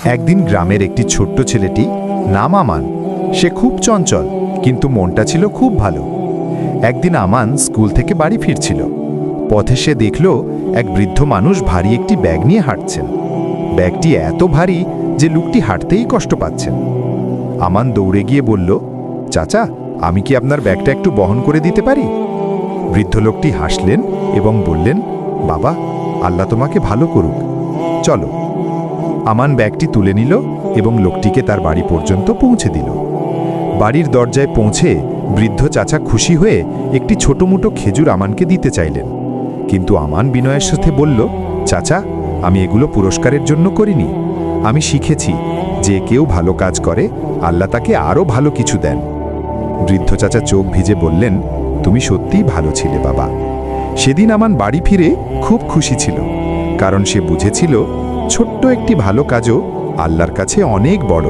একদিন গ্রামের একটি ছোট্ট ছেলেটি নাম আমান। সে খুব চঞ্চল, কিন্তু মনটা ছিল খুব ভালো। একদিন আমান স্কুল থেকে বাড়ি ফিরছিল। পথে সে দেখল এক বৃদ্ধ মানুষ ভারী একটি ব্যাগ নিয়ে হাঁটছেন। ব্যাগটি এত ভারী যে লোকটি হাঁটতেই কষ্ট পাচ্ছেন। আমান দৌড়ে গিয়ে বলল, চাচা, আমি কি আপনার ব্যাগটা একটু বহন করে দিতে পারি? বৃদ্ধ লোকটি হাসলেন এবং বললেন, বাবা, আল্লাহ তোমাকে ভালো করুক, চলো। আমান ব্যাগটি তুলে নিল এবং লোকটিকে তার বাড়ি পর্যন্ত পৌঁছে দিল। বাড়ির দরজায় পৌঁছে বৃদ্ধ চাচা খুশি হয়ে একটি ছোটমোটো খেজুর আমানকে দিতে চাইলেন। কিন্তু আমান বিনয়ের সাথে বলল, চাচা, আমি এগুলো পুরস্কারের জন্য করিনি। আমি শিখেছি যে কেউ ভালো কাজ করে আল্লাহ তাকে আরও ভালো কিছু দেন। বৃদ্ধ চাচা চোখ ভিজে বললেন, তুমি সত্যিই ভালো ছিলে বাবা। সেদিন আমান বাড়ি ফিরে খুব খুশি ছিল, কারণ সে বুঝেছিল ছোট্ট একটি ভালো কাজও আল্লাহর কাছে অনেক বড়।